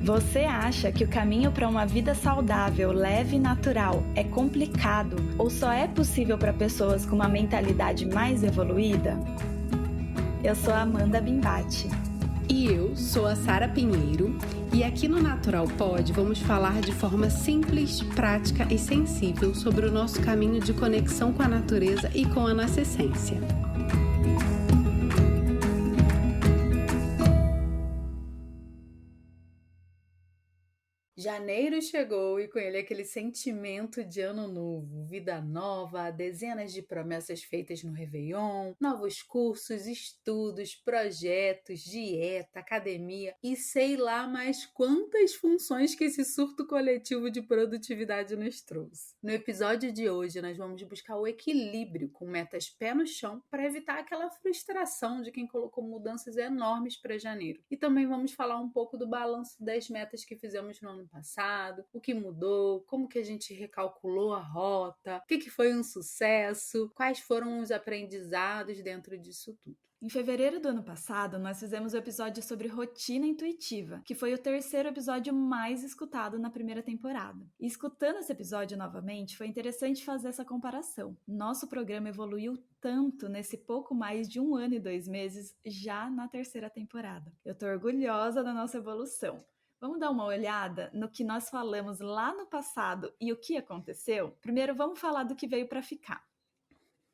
Você acha que o caminho para uma vida saudável, leve e natural é complicado ou só é possível para pessoas com uma mentalidade mais evoluída? Eu sou a Amanda Bimbati. E eu sou a Sara Pinheiro, e aqui no Natural Pod vamos falar de forma simples, prática e sensível sobre o nosso caminho de conexão com a natureza e com a nossa essência. Janeiro chegou e com ele aquele sentimento de ano novo, vida nova, dezenas de promessas feitas no Réveillon, novos cursos, estudos, projetos, dieta, academia e sei lá mais quantas funções que esse surto coletivo de produtividade nos trouxe. No episódio de hoje nós vamos buscar o equilíbrio com metas pé no chão para evitar aquela frustração de quem colocou mudanças enormes para janeiro. E também vamos falar um pouco do balanço das metas que fizemos no ano passado, o que mudou, como que a gente recalculou a rota, o que foi um sucesso, quais foram os aprendizados dentro disso tudo. Em fevereiro do ano passado, nós fizemos o episódio sobre rotina intuitiva, que foi o terceiro episódio mais escutado na primeira temporada. E escutando esse episódio novamente, foi interessante fazer essa comparação. Nosso programa evoluiu tanto nesse pouco mais de 1 ano e 2 meses, já na terceira temporada. Eu tô orgulhosa da nossa evolução. Vamos dar uma olhada no que nós falamos lá no passado e o que aconteceu? Primeiro, vamos falar do que veio para ficar.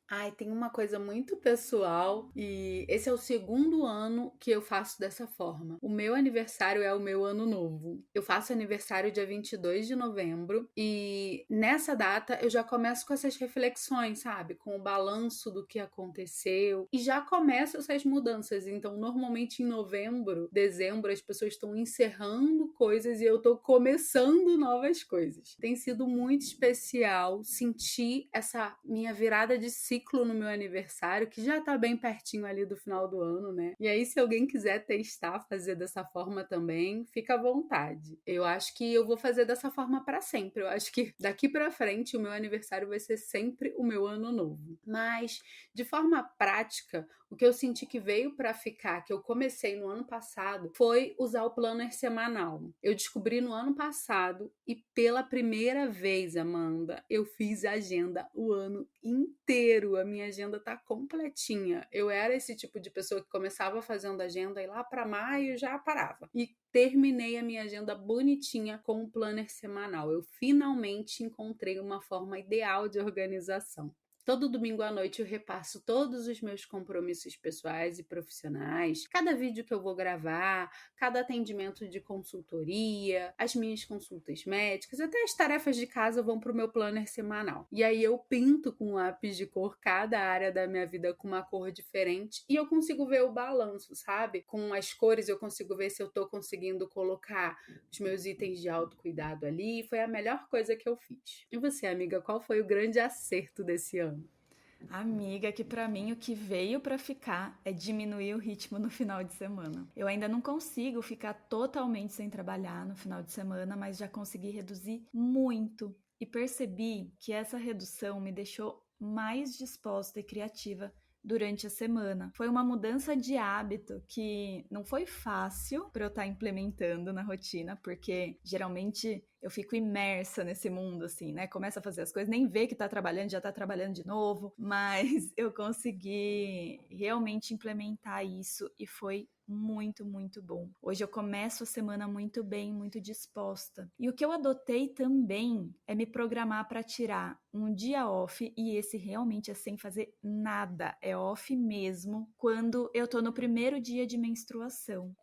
Ai, tem uma coisa muito pessoal e esse é o segundo ano que eu faço dessa forma. O meu aniversário é o meu ano novo. Eu faço aniversário dia 22 de novembro e nessa data eu já começo com essas reflexões, sabe? Com o balanço do que aconteceu e já começo essas mudanças. Então, normalmente em novembro, dezembro, as pessoas estão encerrando coisas e eu tô começando novas coisas. Tem sido muito especial sentir essa minha virada de ciclo no meu aniversário, que já tá bem pertinho ali do final do ano, né? E aí, se alguém quiser testar, fazer dessa forma também, fica à vontade. Eu acho que eu vou fazer dessa forma para sempre. Eu acho que daqui para frente o meu aniversário vai ser sempre o meu ano novo. Mas, de forma prática, o que eu senti que veio para ficar, que eu comecei no ano passado, foi usar o planner semanal. Eu descobri no ano passado e pela primeira vez, Amanda, eu fiz agenda o ano inteiro. A minha agenda tá completinha. Eu era esse tipo de pessoa que começava fazendo agenda e lá para maio já parava. E terminei a minha agenda bonitinha com um planner semanal. Eu finalmente encontrei uma forma ideal de organização. Todo domingo à noite eu repasso todos os meus compromissos pessoais e profissionais, cada vídeo que eu vou gravar, cada atendimento de consultoria, as minhas consultas médicas, até as tarefas de casa vão para o meu planner semanal. E aí eu pinto com lápis de cor cada área da minha vida com uma cor diferente e eu consigo ver o balanço, sabe? Com as cores eu consigo ver se eu tô conseguindo colocar os meus itens de autocuidado ali. Foi a melhor coisa que eu fiz. E você, amiga, qual foi o grande acerto desse ano? Amiga, que pra mim o que veio pra ficar é diminuir o ritmo no final de semana. Eu ainda não consigo ficar totalmente sem trabalhar no final de semana, mas já consegui reduzir muito e percebi que essa redução me deixou mais disposta e criativa durante a semana. Foi uma mudança de hábito que não foi fácil para eu estar implementando na rotina, porque geralmente eu fico imersa nesse mundo, assim, né? Começa a fazer as coisas, nem vê que tá trabalhando, já tá trabalhando de novo, mas eu consegui realmente implementar isso e foi muito, muito bom. Hoje eu começo a semana muito bem, muito disposta. E o que eu adotei também é me programar para tirar um dia off, e esse realmente é sem fazer nada, é off mesmo, quando eu tô no primeiro dia de menstruação.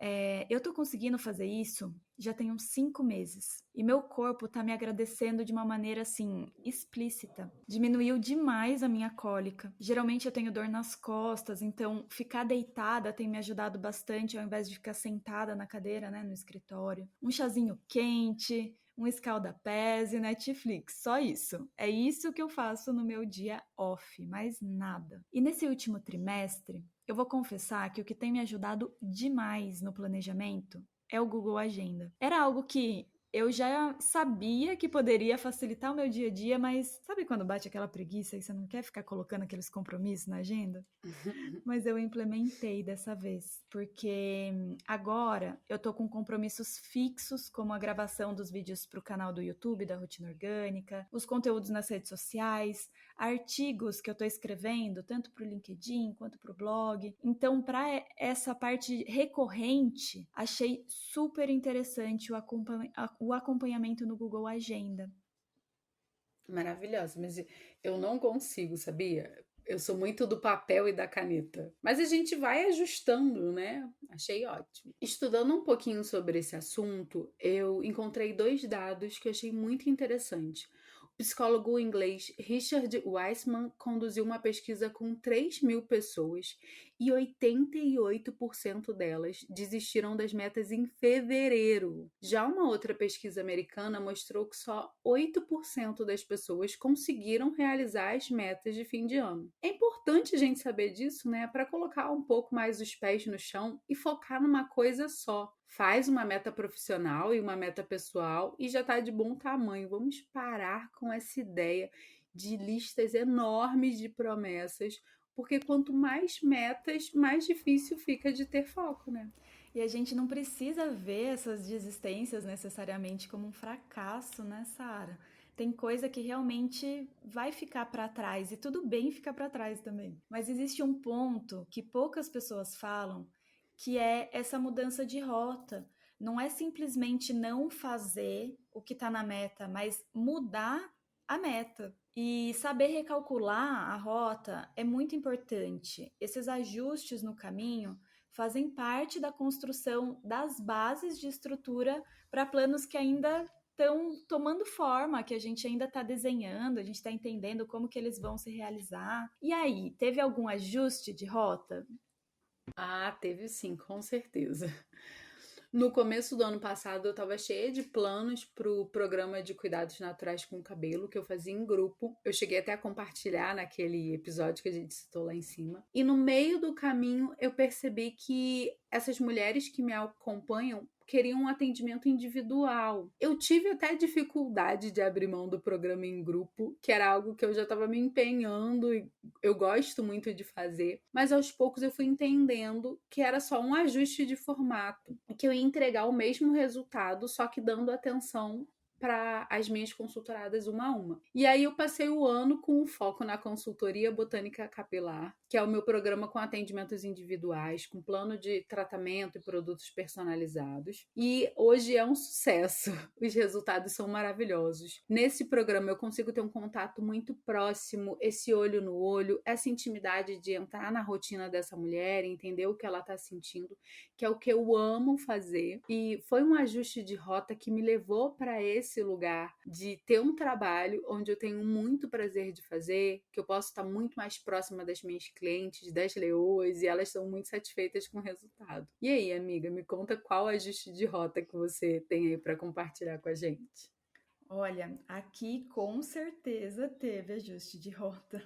Eu tô conseguindo fazer isso já tem uns 5 meses. E meu corpo tá me agradecendo de uma maneira, assim, explícita. Diminuiu demais a minha cólica. Geralmente eu tenho dor nas costas, então ficar deitada tem me ajudado bastante, ao invés de ficar sentada na cadeira, né, no escritório. Um chazinho quente, um escalda-pés e Netflix, só isso. É isso que eu faço no meu dia off, mais nada. E nesse último trimestre, eu vou confessar que o que tem me ajudado demais no planejamento é o Google Agenda. Era algo que eu já sabia que poderia facilitar o meu dia a dia, mas sabe quando bate aquela preguiça e você não quer ficar colocando aqueles compromissos na agenda? Mas eu implementei dessa vez, porque agora eu tô com compromissos fixos, como a gravação dos vídeos para o canal do YouTube da Rotina Orgânica, os conteúdos nas redes sociais, artigos que eu tô escrevendo, tanto para o LinkedIn quanto para o blog. Então, para essa parte recorrente, achei super interessante o acompanhamento no Google Agenda. Maravilhosa, mas eu não consigo, sabia? Eu sou muito do papel e da caneta. Mas a gente vai ajustando, né? Achei ótimo. Estudando um pouquinho sobre esse assunto, eu encontrei 2 dados que eu achei muito interessante. O psicólogo inglês Richard Wiseman conduziu uma pesquisa com 3.000 pessoas e 88% delas desistiram das metas em fevereiro. Já uma outra pesquisa americana mostrou que só 8% das pessoas conseguiram realizar as metas de fim de ano. É importante a gente saber disso, né, para colocar um pouco mais os pés no chão e focar numa coisa só. Faz uma meta profissional e uma meta pessoal e já está de bom tamanho. Vamos parar com essa ideia de listas enormes de promessas, porque quanto mais metas, mais difícil fica de ter foco, né? E a gente não precisa ver essas desistências necessariamente como um fracasso, né, Sara? Tem coisa que realmente vai ficar para trás e tudo bem ficar para trás também. Mas existe um ponto que poucas pessoas falam, que é essa mudança de rota. Não é simplesmente não fazer o que está na meta, mas mudar a meta. E saber recalcular a rota é muito importante. Esses ajustes no caminho fazem parte da construção das bases de estrutura para planos que ainda estão tomando forma, que a gente ainda está desenhando, a gente está entendendo como que eles vão se realizar. E aí, teve algum ajuste de rota? Ah, teve sim, com certeza. No começo do ano passado, eu estava cheia de planos para o programa de cuidados naturais com o cabelo que eu fazia em grupo. Eu cheguei até a compartilhar naquele episódio que a gente citou lá em cima. E no meio do caminho, eu percebi que essas mulheres que me acompanham queriam um atendimento individual. Eu tive até dificuldade de abrir mão do programa em grupo, que era algo que eu já estava me empenhando e eu gosto muito de fazer, mas aos poucos eu fui entendendo que era só um ajuste de formato, que eu ia entregar o mesmo resultado, só que dando atenção para as minhas consultoradas uma a uma. E aí eu passei o ano com um foco na consultoria botânica capilar, que é o meu programa com atendimentos individuais, com plano de tratamento e produtos personalizados. E hoje é um sucesso. Os resultados são maravilhosos. Nesse programa eu consigo ter um contato muito próximo, esse olho no olho, essa intimidade de entrar na rotina dessa mulher, entender o que ela está sentindo, que é o que eu amo fazer. E foi um ajuste de rota que me levou para esse lugar de ter um trabalho onde eu tenho muito prazer de fazer, que eu posso estar muito mais próxima das minhas clientes, das leoas, e elas são muito satisfeitas com o resultado. E aí, amiga, me conta qual ajuste de rota que você tem aí para compartilhar com a gente. Olha, aqui com certeza teve ajuste de rota.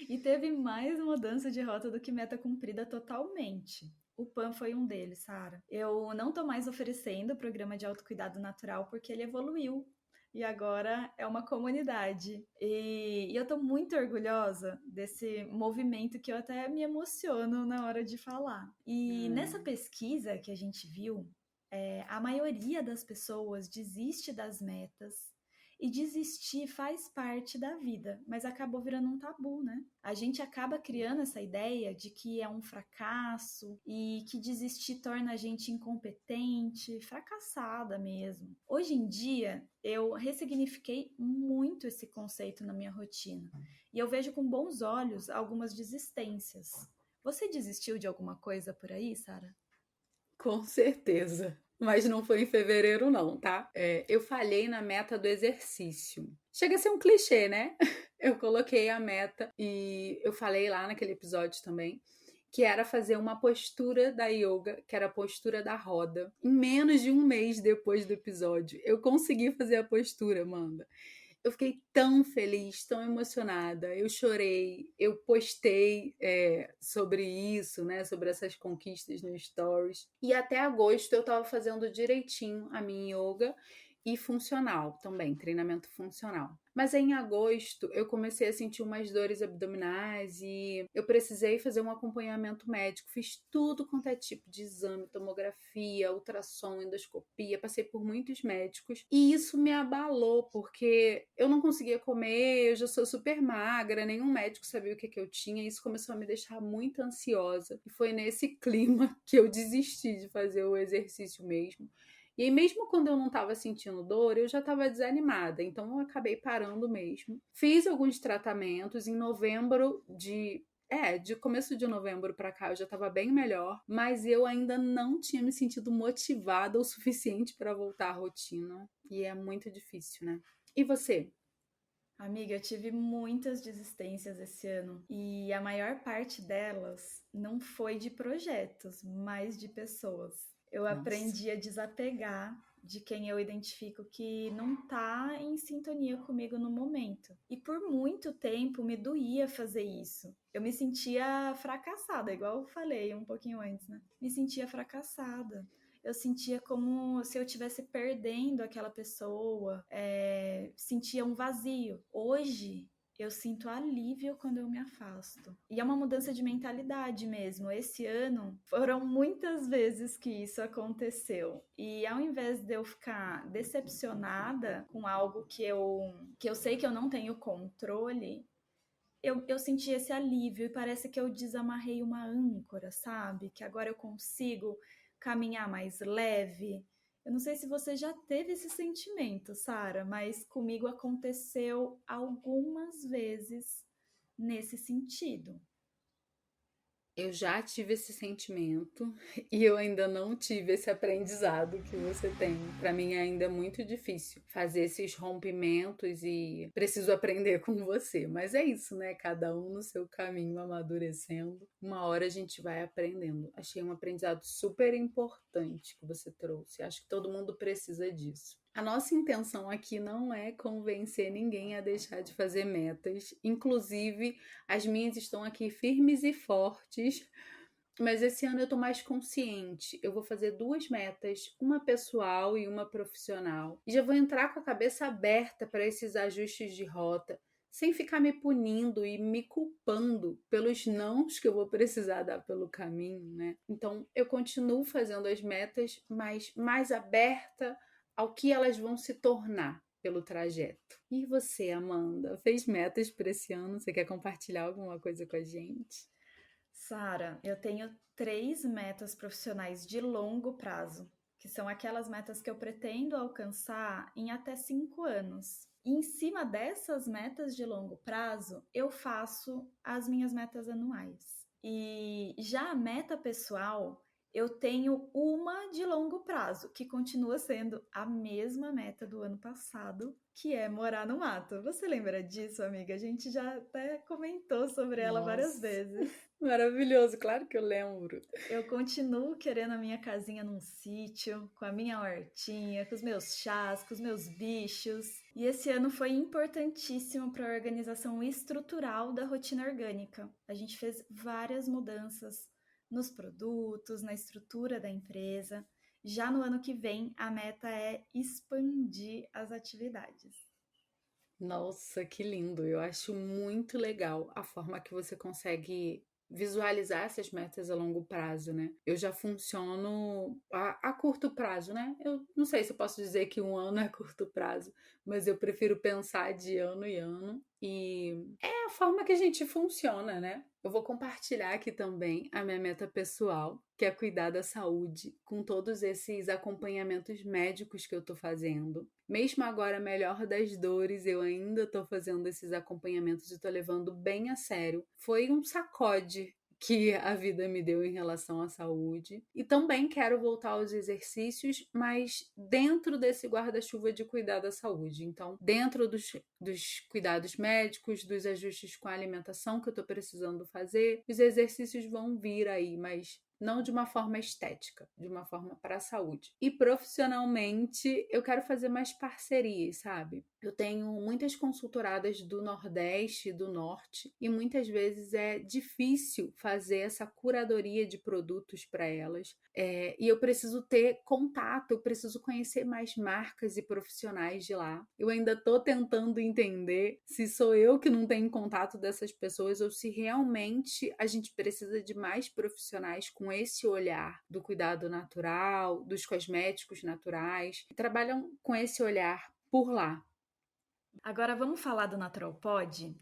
E teve mais mudança de rota do que meta cumprida totalmente. O PAN foi um deles, Sara. Eu não tô mais oferecendo o programa de autocuidado natural porque ele evoluiu. E agora é uma comunidade. E eu tô muito orgulhosa desse movimento que eu até me emociono na hora de falar. E nessa pesquisa que a gente viu, a maioria das pessoas desiste das metas e desistir faz parte da vida, mas acabou virando um tabu, né? A gente acaba criando essa ideia de que é um fracasso e que desistir torna a gente incompetente, fracassada mesmo. Hoje em dia, eu ressignifiquei muito esse conceito na minha rotina e eu vejo com bons olhos algumas desistências. Você desistiu de alguma coisa por aí, Sara? Com certeza. Mas não foi em fevereiro, não, tá? Eu falhei na meta do exercício. Chega a ser um clichê, né? Eu coloquei a meta e eu falei lá naquele episódio também que era fazer uma postura da yoga, que era a postura da roda. Em menos de um mês depois do episódio, eu consegui fazer a postura, Amanda. Eu fiquei tão feliz, tão emocionada. Eu chorei, eu postei sobre isso, né? Sobre essas conquistas no Stories. E até agosto eu estava fazendo direitinho a minha yoga e funcional também, treinamento funcional. Mas em agosto eu comecei a sentir umas dores abdominais e eu precisei fazer um acompanhamento médico. Fiz tudo quanto é tipo de exame, tomografia, ultrassom, endoscopia, passei por muitos médicos e isso me abalou porque eu não conseguia comer, eu já sou super magra, nenhum médico sabia o que eu tinha, e isso começou a me deixar muito ansiosa. E foi nesse clima que eu desisti de fazer o exercício mesmo. E aí, mesmo quando eu não estava sentindo dor, eu já estava desanimada, então eu acabei parando mesmo. Fiz alguns tratamentos em novembro de começo de novembro para cá eu já estava bem melhor, mas eu ainda não tinha me sentido motivada o suficiente para voltar à rotina. E é muito difícil, né? E você? Amiga, eu tive muitas desistências esse ano e a maior parte delas não foi de projetos, mas de pessoas. Eu Nossa. aprendi a desapegar de quem eu identifico que não tá em sintonia comigo no momento. E por muito tempo me doía fazer isso. Eu me sentia fracassada, igual eu falei um pouquinho antes, né? Me sentia fracassada. Eu sentia como se eu estivesse perdendo aquela pessoa, sentia um vazio. Hoje, eu sinto alívio quando eu me afasto. E é uma mudança de mentalidade mesmo. Esse ano foram muitas vezes que isso aconteceu. E ao invés de eu ficar decepcionada com algo que eu sei que eu não tenho controle, eu senti esse alívio e parece que eu desamarrei uma âncora, sabe? Que agora eu consigo caminhar mais leve. Eu não sei se você já teve esse sentimento, Sara, mas comigo aconteceu algumas vezes nesse sentido. Eu já tive esse sentimento e eu ainda não tive esse aprendizado que você tem. Para mim ainda é muito difícil fazer esses rompimentos e preciso aprender com você. Mas é isso, né? Cada um no seu caminho amadurecendo. Uma hora a gente vai aprendendo. Achei um aprendizado super importante que você trouxe. Acho que todo mundo precisa disso. A nossa intenção aqui não é convencer ninguém a deixar de fazer metas. Inclusive, as minhas estão aqui firmes e fortes, mas esse ano eu tô mais consciente. Eu vou fazer 2 metas, uma pessoal e uma profissional. E já vou entrar com a cabeça aberta para esses ajustes de rota, sem ficar me punindo e me culpando pelos nãos que eu vou precisar dar pelo caminho, né? Então, eu continuo fazendo as metas, mas mais aberta ao que elas vão se tornar pelo trajeto. E você, Amanda, fez metas para esse ano? Você quer compartilhar alguma coisa com a gente? Sara, eu tenho 3 metas profissionais de longo prazo, que são aquelas metas que eu pretendo alcançar em até 5 anos. E em cima dessas metas de longo prazo, eu faço as minhas metas anuais. E já a meta pessoal, eu tenho uma de longo prazo, que continua sendo a mesma meta do ano passado, que é morar no mato. Você lembra disso, amiga? A gente já até comentou sobre ela várias Nossa, vezes. maravilhoso, claro que eu lembro. Eu continuo querendo a minha casinha num sítio, com a minha hortinha, com os meus chás, com os meus bichos. E esse ano foi importantíssimo para a organização estrutural da rotina orgânica. A gente fez várias mudanças nos produtos, na estrutura da empresa. Já no ano que vem, a meta é expandir as atividades. Nossa, que lindo! Eu acho muito legal a forma que você consegue visualizar essas metas a longo prazo, né? Eu já funciono a curto prazo, né? Eu não sei se eu posso dizer que um ano é curto prazo, mas eu prefiro pensar de ano em ano e é a forma que a gente funciona, né? Eu vou compartilhar aqui também a minha meta pessoal, que é cuidar da saúde, com todos esses acompanhamentos médicos que eu tô fazendo. Mesmo agora, melhor das dores, eu ainda tô fazendo esses acompanhamentos e tô levando bem a sério. Foi um sacode que a vida me deu em relação à saúde. E também quero voltar aos exercícios, mas dentro desse guarda-chuva de cuidar da saúde. Então, dentro dos cuidados médicos, dos ajustes com a alimentação que eu tô precisando fazer, os exercícios vão vir aí, mas não de uma forma estética, de uma forma para a saúde. E profissionalmente, eu quero fazer mais parcerias, sabe? Eu tenho muitas consultoradas do Nordeste e do Norte e muitas vezes é difícil fazer essa curadoria de produtos para elas. E eu preciso ter contato, eu preciso conhecer mais marcas e profissionais de lá. Eu ainda estou tentando entender se sou eu que não tenho contato dessas pessoas ou se realmente a gente precisa de mais profissionais com esse olhar do cuidado natural, dos cosméticos naturais, que trabalham com esse olhar por lá. Agora vamos falar do Natural Pod?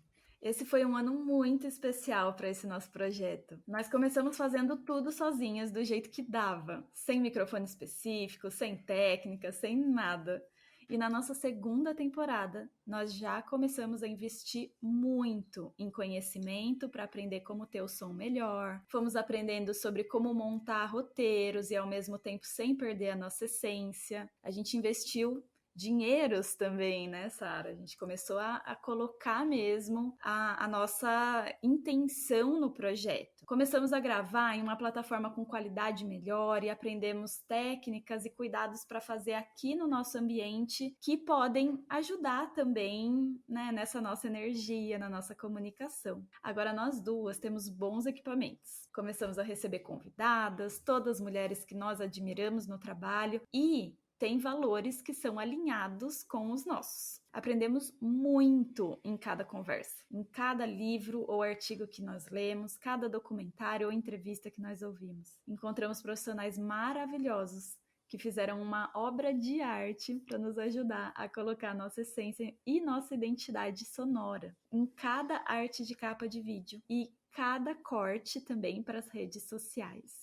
Esse foi um ano muito especial para esse nosso projeto. Nós começamos fazendo tudo sozinhas, do jeito que dava, sem microfone específico, sem técnica, sem nada. E na nossa segunda temporada, nós já começamos a investir muito em conhecimento para aprender como ter o som melhor. Fomos aprendendo sobre como montar roteiros e ao mesmo tempo sem perder a nossa essência. A gente investiu dinheiros também, né, Sara? A gente começou a colocar mesmo a nossa intenção no projeto. Começamos a gravar em uma plataforma com qualidade melhor e aprendemos técnicas e cuidados para fazer aqui no nosso ambiente que podem ajudar também, né, nessa nossa energia, na nossa comunicação. Agora nós duas temos bons equipamentos. Começamos a receber convidadas, todas mulheres que nós admiramos no trabalho e tem valores que são alinhados com os nossos. Aprendemos muito em cada conversa, em cada livro ou artigo que nós lemos, cada documentário ou entrevista que nós ouvimos. Encontramos profissionais maravilhosos que fizeram uma obra de arte para nos ajudar a colocar nossa essência e nossa identidade sonora em cada arte de capa de vídeo e cada corte também para as redes sociais.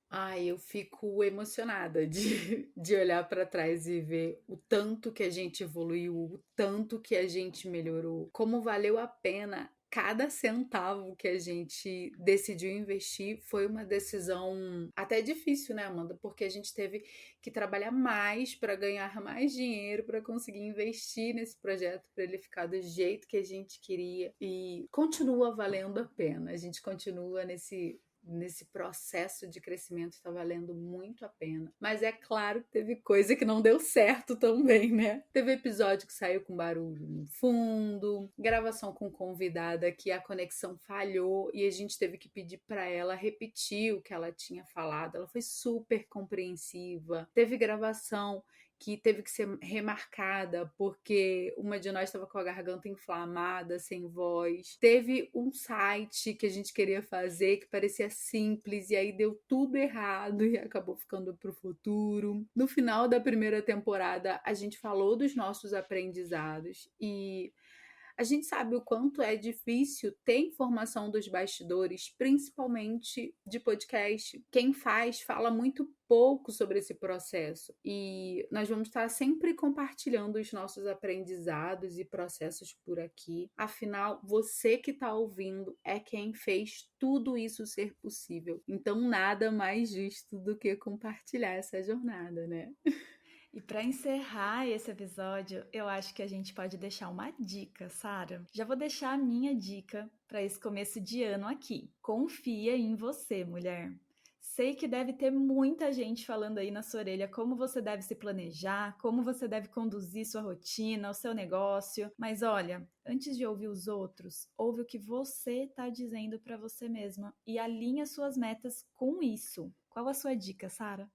Ai, eu fico emocionada de olhar para trás e ver o tanto que a gente evoluiu, o tanto que a gente melhorou, como valeu a pena cada centavo que a gente decidiu investir. Foi uma decisão até difícil, né, Amanda? Porque a gente teve que trabalhar mais para ganhar mais dinheiro, para conseguir investir nesse projeto, para ele ficar do jeito que a gente queria. E continua valendo a pena. A gente continua nesse processo de crescimento, está valendo muito a pena. Mas é claro que teve coisa que não deu certo também, né? Teve episódio que saiu com barulho no fundo, gravação com convidada que a conexão falhou e a gente teve que pedir para ela repetir o que ela tinha falado. Ela foi super compreensiva. Teve gravação que teve que ser remarcada porque uma de nós estava com a garganta inflamada, sem voz. Teve um site que a gente queria fazer que parecia simples e aí deu tudo errado e acabou ficando para o futuro. No final da primeira temporada, a gente falou dos nossos aprendizados e a gente sabe o quanto é difícil ter informação dos bastidores, principalmente de podcast. Quem fala muito pouco sobre esse processo. E nós vamos estar sempre compartilhando os nossos aprendizados e processos por aqui. Afinal, você que está ouvindo é quem fez tudo isso ser possível. Então, nada mais justo do que compartilhar essa jornada, né? E para encerrar esse episódio, eu acho que a gente pode deixar uma dica, Sara. Já vou deixar a minha dica para esse começo de ano aqui. Confia em você, mulher. Sei que deve ter muita gente falando aí na sua orelha como você deve se planejar, como você deve conduzir sua rotina, o seu negócio. Mas olha, antes de ouvir os outros, ouve o que você está dizendo para você mesma e alinha suas metas com isso. Qual a sua dica, Sara?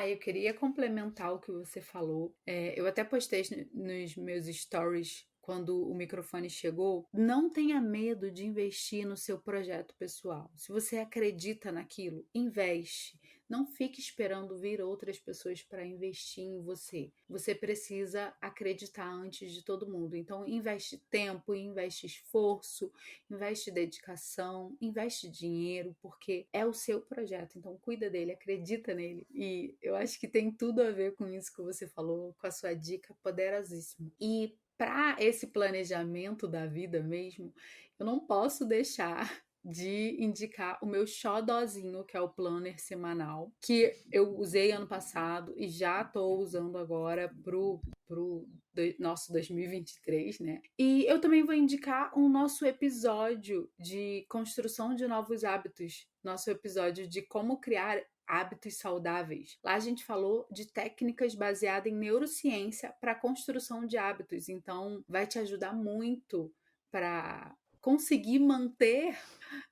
Eu queria complementar o que você falou. Eu até postei nos meus stories quando o microfone chegou. Não tenha medo de investir no seu projeto pessoal. Se você acredita naquilo, investe. Não fique esperando vir outras pessoas para investir em você. Você precisa acreditar antes de todo mundo. Então, investe tempo, investe esforço, investe dedicação, investe dinheiro, porque é o seu projeto. Então, cuida dele, acredita nele. E eu acho que tem tudo a ver com isso que você falou, com a sua dica poderosíssima. E para esse planejamento da vida mesmo, eu não posso deixar de indicar o meu xodózinho, que é o planner semanal, que eu usei ano passado e já estou usando agora pro nosso 2023, né? E eu também vou indicar o nosso episódio de construção de novos hábitos, nosso episódio de como criar hábitos saudáveis. Lá a gente falou de técnicas baseadas em neurociência para a construção de hábitos, então vai te ajudar muito para conseguir manter,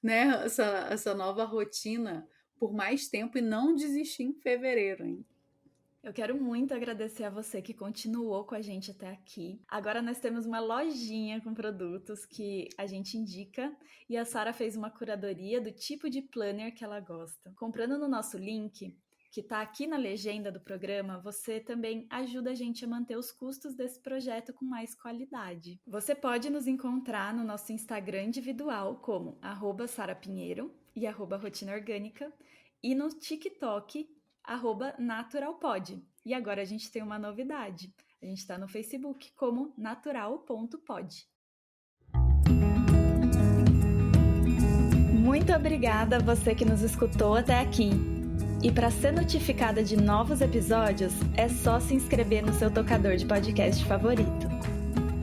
né, essa nova rotina por mais tempo e não desistir em fevereiro, hein? Eu quero muito agradecer a você que continuou com a gente até aqui. Agora nós temos uma lojinha com produtos que a gente indica e a Sara fez uma curadoria do tipo de planner que ela gosta. Comprando no nosso link, que está aqui na legenda do programa, você também ajuda a gente a manter os custos desse projeto com mais qualidade. Você pode nos encontrar no nosso Instagram individual como @sarapinheiro e @rotinaorgânica e no TikTok @naturalpod. E agora a gente tem uma novidade. A gente está no Facebook como natural.pod. Muito obrigada a você que nos escutou até aqui. E para ser notificada de novos episódios, é só se inscrever no seu tocador de podcast favorito.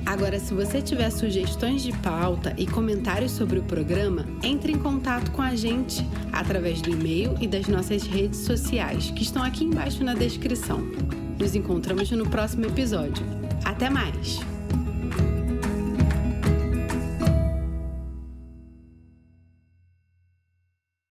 Agora, se você tiver sugestões de pauta e comentários sobre o programa, entre em contato com a gente através do e-mail e das nossas redes sociais, que estão aqui embaixo na descrição. Nos encontramos no próximo episódio. Até mais!